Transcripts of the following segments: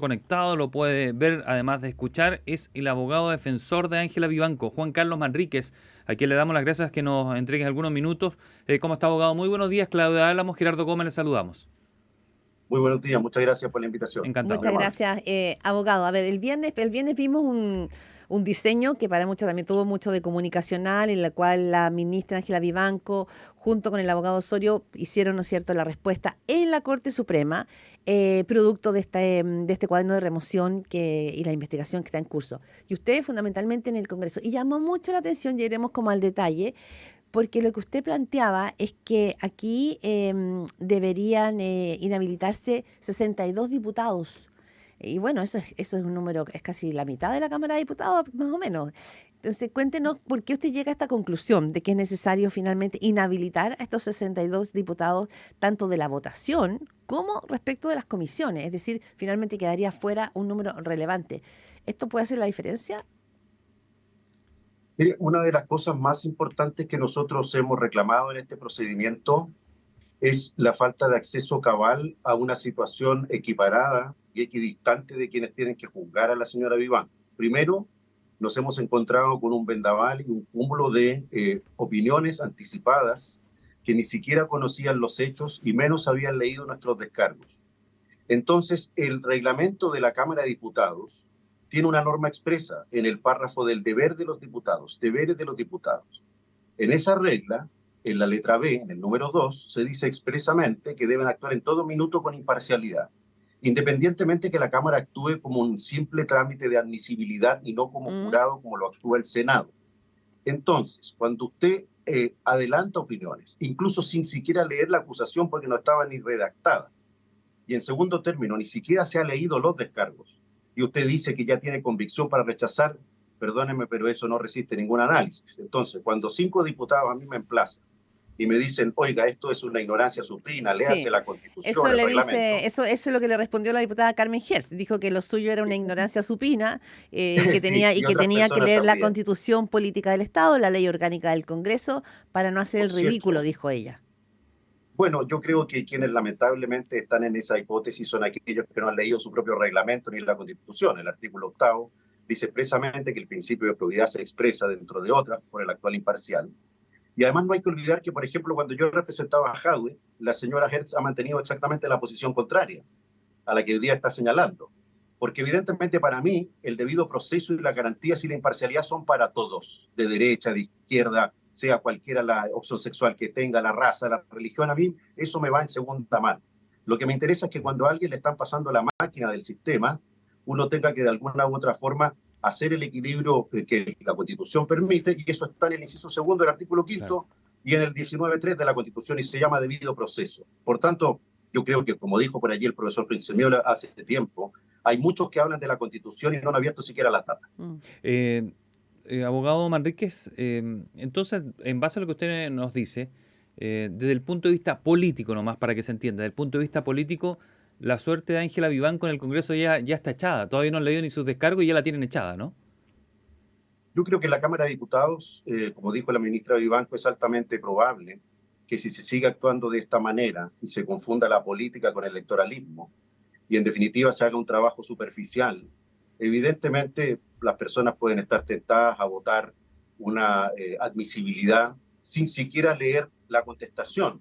conectado, lo puede ver además de escuchar, es el abogado defensor de Ángela Vivanco, Juan Carlos Manríquez, a quien le damos las gracias que nos entregue algunos minutos. ¿Cómo está, abogado? Muy buenos días, Claudia Álamos, Gerardo Gómez, le saludamos. Muy buenos días, muchas gracias por la invitación. Encantado. Muy Muchas amable. gracias, abogado. A ver, el viernes vimos un diseño que para muchos también tuvo mucho de comunicacional, en la cual la ministra Ángela Vivanco, junto con el abogado Osorio, hicieron, ¿no es cierto?, la respuesta en la Corte Suprema, producto de este cuaderno de remoción y la investigación que está en curso. Y ustedes fundamentalmente en el Congreso. Y llamó mucho la atención, ya iremos como al detalle, porque lo que usted planteaba es que aquí deberían inhabilitarse 62 diputados. Y bueno, eso es un número, es casi la mitad de la Cámara de Diputados, más o menos. Entonces, cuéntenos por qué usted llega a esta conclusión de que es necesario finalmente inhabilitar a estos 62 diputados, tanto de la votación como respecto de las comisiones. Es decir, finalmente quedaría fuera un número relevante. ¿Esto puede hacer la diferencia? Mire, una de las cosas más importantes que nosotros hemos reclamado en este procedimiento es la falta de acceso cabal a una situación equiparada y equidistante de quienes tienen que juzgar a la señora Viván. Primero, nos hemos encontrado con un vendaval y un cúmulo de opiniones anticipadas que ni siquiera conocían los hechos y menos habían leído nuestros descargos. Entonces, el reglamento de la Cámara de Diputados tiene una norma expresa en el párrafo del deber de los diputados, deberes de los diputados. En esa regla, en la letra B, en el número 2, se dice expresamente que deben actuar en todo minuto con imparcialidad, independientemente que la Cámara actúe como un simple trámite de admisibilidad y no como Mm. jurado como lo actúa el Senado. Entonces, cuando usted adelanta opiniones, incluso sin siquiera leer la acusación porque no estaba ni redactada, y en segundo término, ni siquiera se ha leído los descargos, y usted dice que ya tiene convicción para rechazar, perdónenme, pero eso no resiste ningún análisis. Entonces, cuando 5 diputados a mí me emplazan y me dicen, oiga, esto es una ignorancia supina, léase Sí, la Constitución, el reglamento. eso es lo que le respondió la diputada Carmen Hertz. Dijo que lo suyo era una ignorancia supina, Sí, y y que otras tenía que personas leer la también. Constitución Política del Estado, la ley orgánica del Congreso, para no hacer Por el cierto, ridículo, dijo ella. bueno, yo creo que quienes lamentablemente están en esa hipótesis son aquellos que no han leído su propio reglamento ni la Constitución. El artículo 8 dice expresamente que el principio de probidad se expresa, dentro de otras, por el actual imparcial. Y además no hay que olvidar que, por ejemplo, cuando yo representaba a Jadwe, la señora Hertz ha mantenido exactamente la posición contraria a la que hoy día está señalando. Porque evidentemente para mí el debido proceso y las garantías y la imparcialidad son para todos, de derecha, de izquierda, sea cualquiera la opción sexual que tenga, la raza, la religión. A mí eso me va en segunda mano. Lo que me interesa es que cuando a alguien le están pasando la máquina del sistema, uno tenga que de alguna u otra forma hacer el equilibrio que la Constitución permite, y eso está en el inciso segundo del artículo Claro. quinto y en el 19.3 de la Constitución, y se llama debido proceso. Por tanto, yo creo que, como dijo por allí el profesor Prince Miola hace tiempo, hay muchos que hablan de la Constitución y no han abierto siquiera la tapa. Mm. Abogado Manríquez, entonces, en base a lo que usted nos dice, desde el punto de vista político nomás, para que se entienda, desde el punto de vista político, la suerte de Ángela Vivanco en el Congreso ya está echada. Todavía no han leído ni sus descargos y ya la tienen echada, ¿no? Yo creo que en la Cámara de Diputados, como dijo la ministra Vivanco, es altamente probable que si se sigue actuando de esta manera y se confunda la política con el electoralismo, y en definitiva se haga un trabajo superficial, evidentemente las personas pueden estar tentadas a votar una admisibilidad sin siquiera leer la contestación.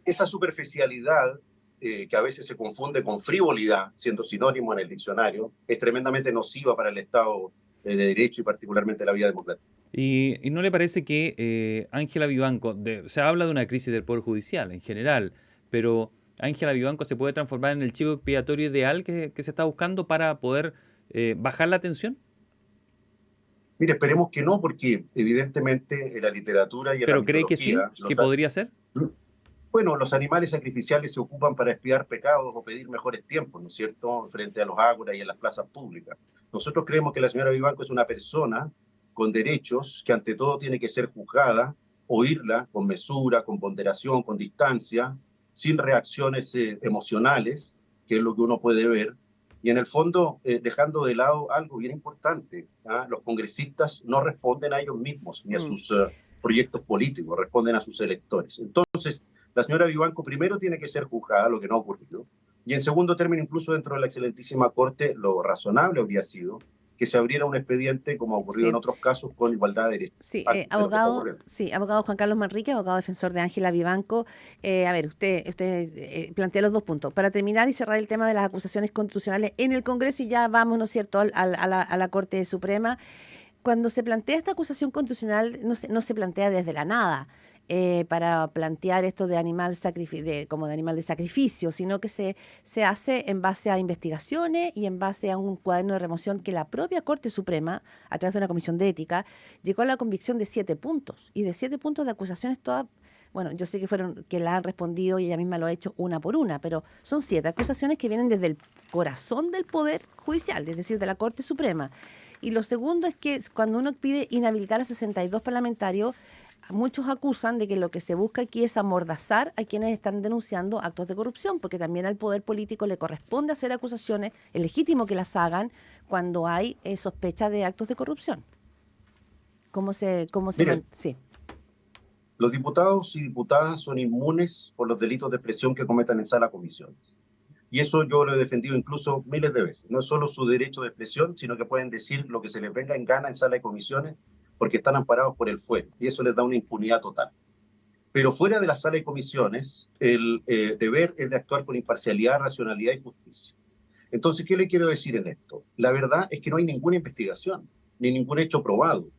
Esa superficialidad, que a veces se confunde con frivolidad, siendo sinónimo en el diccionario, es tremendamente nociva para el Estado de Derecho y particularmente la vida democrática. ¿Y no le parece que Ángela Vivanco, se habla de una crisis del Poder Judicial en general, pero Ángela Vivanco se puede transformar en el chivo expiatorio ideal que se está buscando para poder bajar la tensión? Mire, esperemos que no, porque evidentemente en la literatura y en la ¿Pero cree que sí, mitología, que podría ser? bueno, los animales sacrificiales se ocupan para expiar pecados o pedir mejores tiempos, ¿no es cierto?, frente a los ágoras y en las plazas públicas. Nosotros creemos que la señora Vivanco es una persona con derechos que ante todo tiene que ser juzgada, oírla con mesura, con ponderación, con distancia, sin reacciones emocionales, que es lo que uno puede ver, y en el fondo dejando de lado algo bien importante. ¿Ah? Los congresistas no responden a ellos mismos ni a Mm. sus proyectos políticos, responden a sus electores. Entonces, la señora Vivanco primero tiene que ser juzgada, lo que no ha ocurrido. Y en segundo término, incluso dentro de la excelentísima Corte, lo razonable habría sido que se abriera un expediente, como ha ocurrido en Sí. otros casos, con igualdad de derechos. Sí, Parte de lo que está abogado, ocurriendo. sí, abogado Juan Carlos Manrique, abogado defensor de Ángela Vivanco. A ver, usted plantea los dos puntos. Para terminar y cerrar el tema de las acusaciones constitucionales en el Congreso, y ya vamos, ¿no es cierto?, a la Corte Suprema. Cuando se plantea esta acusación constitucional, no se plantea desde la nada. Para plantear esto de como de animal de sacrificio, sino que se hace en base a investigaciones y en base a un cuaderno de remoción que la propia Corte Suprema, a través de una comisión de ética, llegó a la convicción de 7 puntos. Y de 7 puntos de acusaciones todas, bueno, yo sé que la han respondido y ella misma lo ha hecho una por una, pero son 7 acusaciones que vienen desde el corazón del Poder Judicial, es decir, de la Corte Suprema. Y lo segundo es que cuando uno pide inhabilitar a 62 parlamentarios, muchos acusan de que lo que se busca aquí es amordazar a quienes están denunciando actos de corrupción, porque también al poder político le corresponde hacer acusaciones, es legítimo que las hagan cuando hay sospecha de actos de corrupción. Mire, Sí, los diputados y diputadas son inmunes por los delitos de expresión que cometan en sala comisiones. Y eso yo lo he defendido incluso miles de veces. No es solo su derecho de expresión, sino que pueden decir lo que se les venga en gana en sala de comisiones porque están amparados por el fuero. Y eso les da una impunidad total. Pero fuera de la sala de comisiones, el deber es de actuar con imparcialidad, racionalidad y justicia. Entonces, ¿qué le quiero decir en esto? La verdad es que no hay ninguna investigación, ni ningún hecho probado.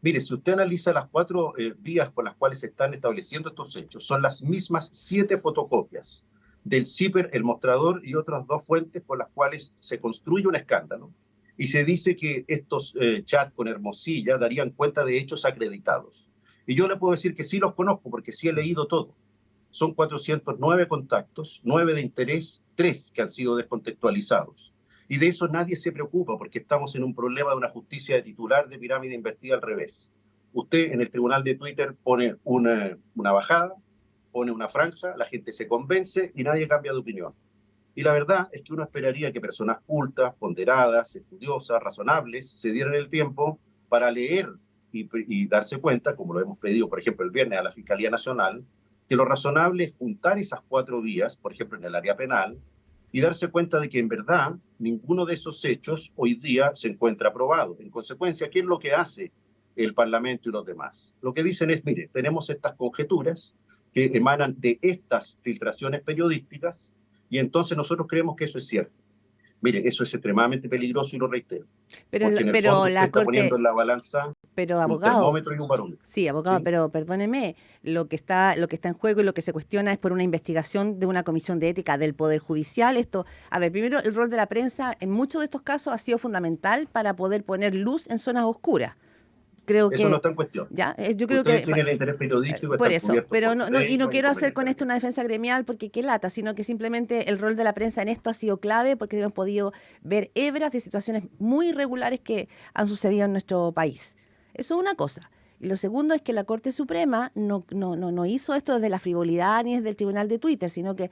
Mire, si usted analiza las 4 vías por las cuales se están estableciendo estos hechos, son las mismas 7 fotocopias del CIPER, el mostrador y otras 2 fuentes por las cuales se construye un escándalo. Y se dice que estos chats con Hermosilla darían cuenta de hechos acreditados. Y yo le puedo decir que sí los conozco porque sí he leído todo. Son 409 contactos, 9 de interés, 3 que han sido descontextualizados. Y de eso nadie se preocupa porque estamos en un problema de una justicia de titular de pirámide invertida al revés. Usted en el tribunal de Twitter pone una bajada, pone una franja, la gente se convence y nadie cambia de opinión. Y la verdad es que uno esperaría que personas cultas, ponderadas, estudiosas, razonables, se dieran el tiempo para leer y darse cuenta, como lo hemos pedido, por ejemplo, el viernes a la Fiscalía Nacional, que lo razonable es juntar esas 4 vías, por ejemplo, en el área penal, y darse cuenta de que en verdad ninguno de esos hechos hoy día se encuentra aprobado. En consecuencia, ¿qué es lo que hace el Parlamento y los demás? Lo que dicen es, mire, tenemos estas conjeturas que emanan de estas filtraciones periodísticas y entonces nosotros creemos que eso es cierto. Mire, eso es extremadamente peligroso y lo reitero. pero, Porque en el pero fondo usted la está poniendo Corte, en la balanza pero un abogado, termómetro y un barómetro. sí, abogado, ¿Sí? pero perdóneme, lo que está en juego y lo que se cuestiona es por una investigación de una comisión de ética del Poder Judicial. Esto, a ver, primero, el rol de la prensa en muchos de estos casos ha sido fundamental para poder poner luz en zonas oscuras. Creo Eso no que, está en cuestión. ya, yo creo Ustedes que tienen el interés periodístico de por estar eso, cubiertos pero por no, y no ley, quiero hacer con esto inconveniente. una defensa gremial porque qué lata, sino que simplemente el rol de la prensa en esto ha sido clave porque hemos podido ver hebras de situaciones muy irregulares que han sucedido en nuestro país. Eso es una cosa. Y lo segundo es que la Corte Suprema no hizo esto desde la frivolidad ni desde el Tribunal de Twitter, sino que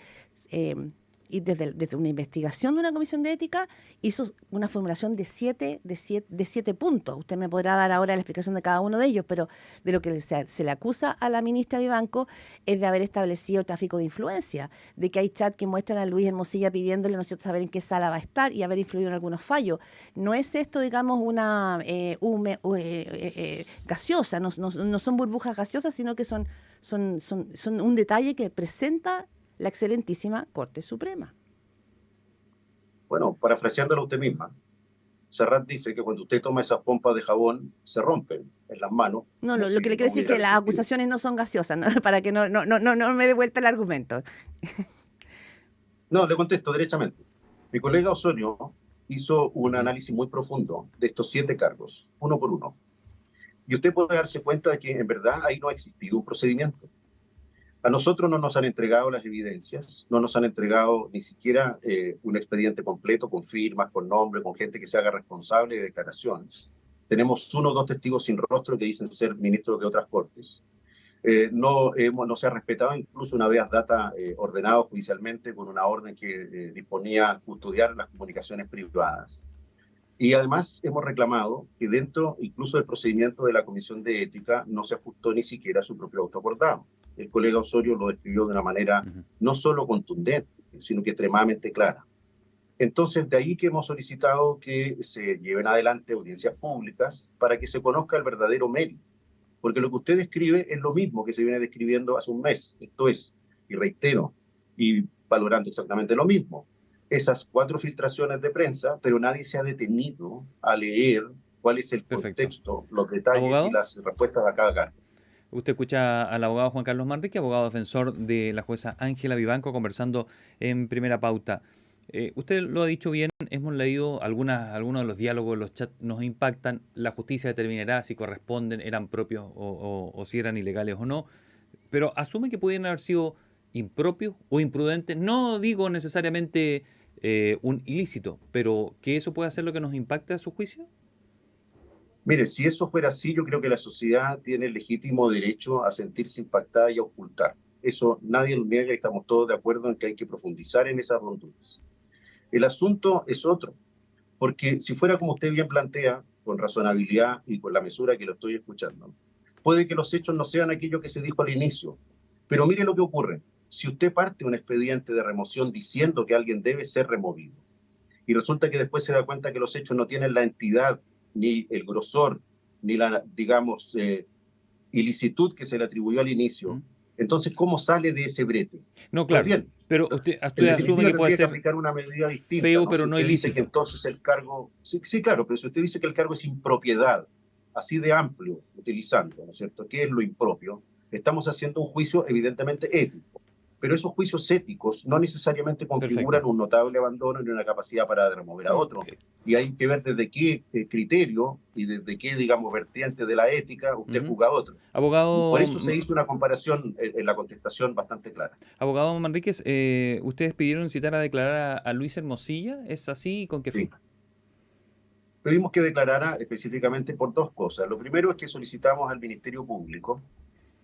y desde una investigación de una comisión de ética hizo una formulación de siete puntos. Usted me podrá dar ahora la explicación de cada uno de ellos, pero de lo que se le acusa a la ministra Vivanco es de haber establecido tráfico de influencia, de que hay chat que muestran a Luis Hermosilla pidiéndole, ¿no es cierto?, saber en qué sala va a estar y haber influido en algunos fallos. No es esto, digamos, una gaseosa, no son burbujas gaseosas, sino que son un detalle que presenta la excelentísima Corte Suprema. Bueno, parafraseándolo a usted misma, Serrat dice que cuando usted toma esas pompas de jabón, se rompen en las manos. No, No lo sé, que le quiero no decir es hubiera que las resistido. acusaciones no son gaseosas, ¿no? Para que no me dé vuelta el argumento. No, le contesto derechamente. Mi colega Osorio hizo un análisis muy profundo de estos 7 cargos, uno por uno. Y usted puede darse cuenta de que en verdad ahí no ha existido un procedimiento. A nosotros no nos han entregado las evidencias, no nos han entregado ni siquiera un expediente completo con firmas, con nombre, con gente que se haga responsable de declaraciones. Tenemos 1 o 2 testigos sin rostro que dicen ser ministros de otras cortes. No se ha respetado incluso una vez data ordenado judicialmente con una orden que disponía custodiar las comunicaciones privadas. Y además hemos reclamado que dentro incluso del procedimiento de la Comisión de Ética no se ajustó ni siquiera su propio autoacordado. El colega Osorio lo describió de una manera no solo contundente, sino que extremadamente clara. Entonces, de ahí que hemos solicitado que se lleven adelante audiencias públicas para que se conozca el verdadero mérito. Porque lo que usted describe es lo mismo que se viene describiendo hace un mes. Esto es, y reitero, y valorando exactamente lo mismo. Esas 4 filtraciones de prensa, pero nadie se ha detenido a leer cuál es el contexto, los detalles ¿Abogado? y las respuestas a cada cargo. Usted escucha al abogado Juan Carlos Manrique, abogado defensor de la jueza Ángela Vivanco, conversando en Primera Pauta. Usted lo ha dicho bien, hemos leído algunos de los diálogos, los chats nos impactan, la justicia determinará si corresponden, eran propios o si eran ilegales o no, pero asume que pudieran haber sido impropios o imprudentes, no digo necesariamente un ilícito, pero que eso puede ser lo que nos impacte a su juicio. Mire, si eso fuera así, yo creo que la sociedad tiene el legítimo derecho a sentirse impactada y a ocultar. Eso nadie lo niega y estamos todos de acuerdo en que hay que profundizar en esas ronduras. El asunto es otro, porque si fuera como usted bien plantea, con razonabilidad y con la mesura que lo estoy escuchando, puede que los hechos no sean aquello que se dijo al inicio, pero mire lo que ocurre. Si usted parte un expediente de remoción diciendo que alguien debe ser removido, y resulta que después se da cuenta que los hechos no tienen la entidad, ni el grosor, ni la, digamos, ilicitud que se le atribuyó al inicio, entonces, ¿cómo sale de ese brete? No, claro, Pues bien, pero usted asume que puede ser aplicar una medida distinta, feo, ¿no? pero Si no usted dice ilícito. que entonces el cargo, sí, claro, pero si usted dice que el cargo es impropiedad, así de amplio, utilizando, ¿no es cierto?, ¿qué es lo impropio? Estamos haciendo un juicio evidentemente ético, pero esos juicios éticos no necesariamente configuran un notable abandono ni una capacidad para remover a otro. Y hay que ver desde qué criterio y desde qué, digamos, vertiente de la ética usted juzga a otro. Abogado, por eso se hizo una comparación en la contestación bastante clara. Abogado Manríquez, ustedes pidieron citar a declarar a Luis Hermosilla, ¿es así y con qué fin? Sí. Pedimos que declarara específicamente por 2 cosas. Lo primero es que solicitamos al Ministerio Público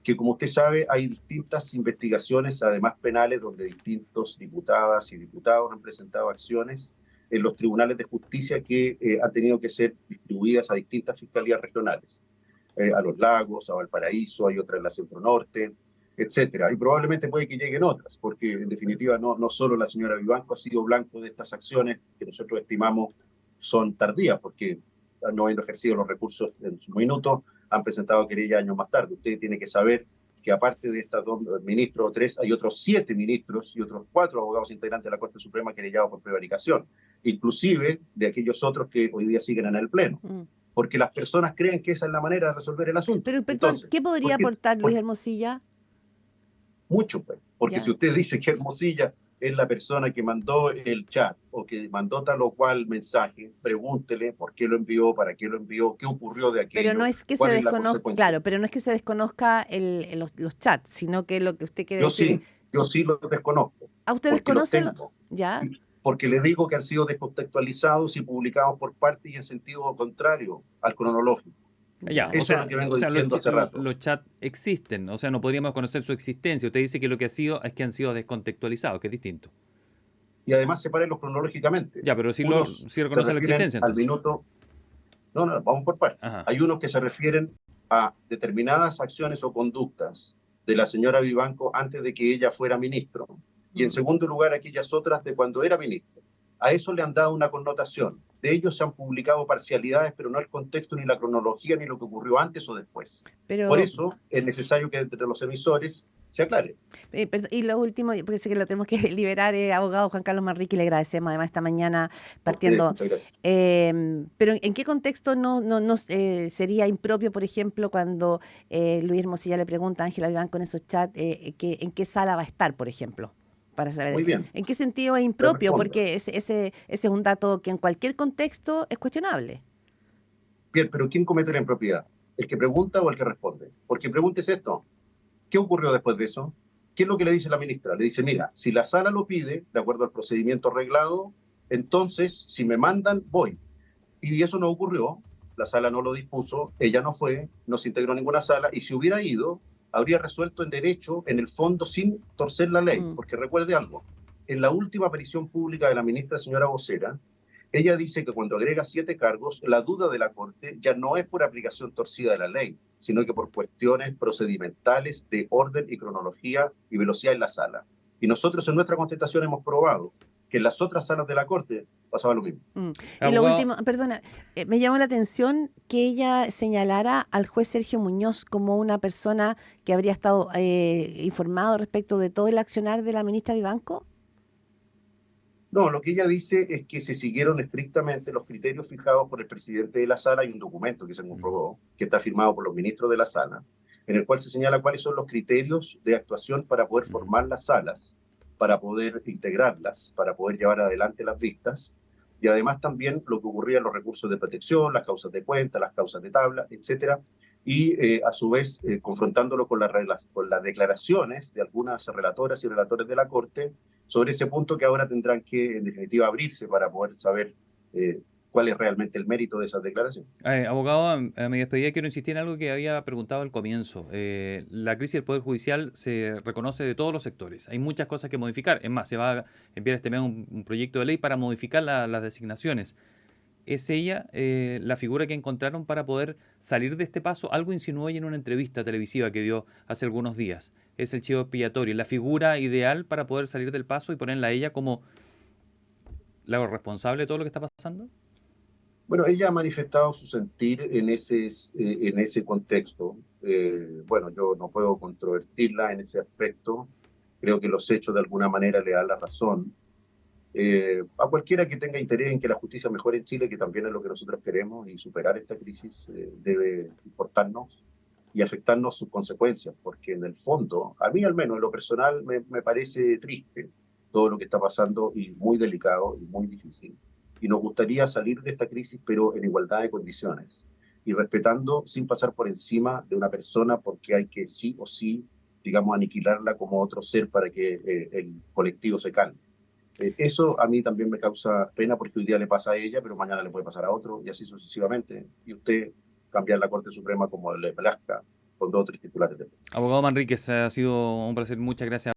que, como usted sabe, hay distintas investigaciones, además penales, donde distintos diputadas y diputados han presentado acciones en los tribunales de justicia que han tenido que ser distribuidas a distintas fiscalías regionales, a Los Lagos, a Valparaíso, hay otra en la Centro Norte, etcétera. Y probablemente puede que lleguen otras, porque en definitiva no solo la señora Vivanco ha sido blanco de estas acciones que nosotros estimamos son tardías, porque no habiendo ejercido los recursos en su minuto, han presentado querella años más tarde. Usted tiene que saber que aparte de estas 2 ministros o 3, hay otros 7 ministros y otros 4 abogados integrantes de la Corte Suprema querellados por prevaricación, inclusive de aquellos otros que hoy día siguen en el Pleno. Porque las personas creen que esa es la manera de resolver el asunto. Pero, perdón, entonces, ¿qué podría aportar Luis Hermosilla? Mucho, pues. Porque si usted dice que Hermosilla es la persona que mandó el chat o que mandó tal o cual mensaje, pregúntele por qué lo envió, para qué lo envió, qué ocurrió de aquello. Pero no es que se desconozca, claro, pero no es que se desconozca los chats, sino que lo que usted quiere decir. Yo sí los desconozco. ¿A usted desconoce? ¿Ya? Porque le digo que han sido descontextualizados y publicados por parte y en sentido contrario al cronológico. Ya, eso es lo que vengo diciendo hace rato. Los chats existen, o sea, no podríamos conocer su existencia. Usted dice que lo que ha sido es que han sido descontextualizados, que es distinto. Y además separenlos cronológicamente. Ya, pero sí reconoce la existencia. Al minuto. No, vamos por partes. Hay unos que se refieren a determinadas acciones o conductas de la señora Vivanco antes de que ella fuera ministro. Y en segundo lugar, aquellas otras de cuando era ministro. A eso le han dado una connotación. De ellos se han publicado parcialidades, pero no el contexto, ni la cronología, ni lo que ocurrió antes o después. Por eso es necesario que entre los emisores se aclare. Y lo último, porque sé que lo tenemos que liberar, abogado Juan Carlos Manrique, le agradecemos además esta mañana partiendo. Pero ¿en qué contexto no sería impropio, por ejemplo, cuando Luis Hermosilla le pregunta a Ángela Vivanco en esos chats en qué sala va a estar, por ejemplo? Para saber Muy bien. en qué sentido es impropio, porque ese es un dato que en cualquier contexto es cuestionable. Bien, pero ¿quién comete la impropiedad? ¿El que pregunta o el que responde? Porque pregúntese esto. ¿Qué ocurrió después de eso? ¿Qué es lo que le dice la ministra? Le dice, mira, si la sala lo pide, de acuerdo al procedimiento reglado, entonces, si me mandan, voy. Y eso no ocurrió, la sala no lo dispuso, ella no fue, no se integró a ninguna sala, y si hubiera ido, habría resuelto en derecho, en el fondo, sin torcer la ley. Porque recuerde algo, en la última aparición pública de la ministra señora Vocera, ella dice que cuando agrega 7 cargos, la duda de la Corte ya no es por aplicación torcida de la ley, sino que por cuestiones procedimentales de orden y cronología y velocidad en la sala. Y nosotros en nuestra contestación hemos probado que en las otras salas de la Corte pasaba lo mismo. Y lo último, perdona, me llamó la atención que ella señalara al juez Sergio Muñoz como una persona que habría estado informado respecto de todo el accionar de la ministra Vivanco. No, lo que ella dice es que se siguieron estrictamente los criterios fijados por el presidente de la sala. Hay un documento que se comprobó, que está firmado por los ministros de la sala, en el cual se señala cuáles son los criterios de actuación para poder formar las salas, para poder integrarlas, para poder llevar adelante las vistas, y además también lo que ocurría en los recursos de protección, las causas de cuenta, las causas de tabla, etcétera, y a su vez confrontándolo con las declaraciones de algunas relatoras y relatores de la Corte sobre ese punto que ahora tendrán que, en definitiva, abrirse para poder saber cuál es realmente el mérito de esas declaraciones. Abogado, a mi despedida quiero insistir en algo que había preguntado al comienzo. La crisis del Poder Judicial se reconoce de todos los sectores. Hay muchas cosas que modificar. Es más, se va a enviar este mes un proyecto de ley para modificar las designaciones. ¿Es ella la figura que encontraron para poder salir de este paso? Algo insinuó ella en una entrevista televisiva que dio hace algunos días. Es el chivo expiatorio, la figura ideal para poder salir del paso y ponerla a ella como la responsable de todo lo que está pasando. Bueno, ella ha manifestado su sentir en ese contexto. Bueno, yo no puedo controvertirla en ese aspecto. Creo que los hechos de alguna manera le dan la razón. A cualquiera que tenga interés en que la justicia mejore en Chile, que también es lo que nosotros queremos, y superar esta crisis debe importarnos y afectarnos sus consecuencias, porque en el fondo, a mí al menos en lo personal, me parece triste todo lo que está pasando y muy delicado y muy difícil. Y nos gustaría salir de esta crisis, pero en igualdad de condiciones y respetando sin pasar por encima de una persona, porque hay que sí o sí, digamos, aniquilarla como otro ser para que el colectivo se calme. Eso a mí también me causa pena porque hoy día le pasa a ella, pero mañana le puede pasar a otro y así sucesivamente. Y usted cambiar la Corte Suprema como le plazca con 2 o 3 titulares de prensa. Abogado Manríquez, ha sido un placer. Muchas gracias.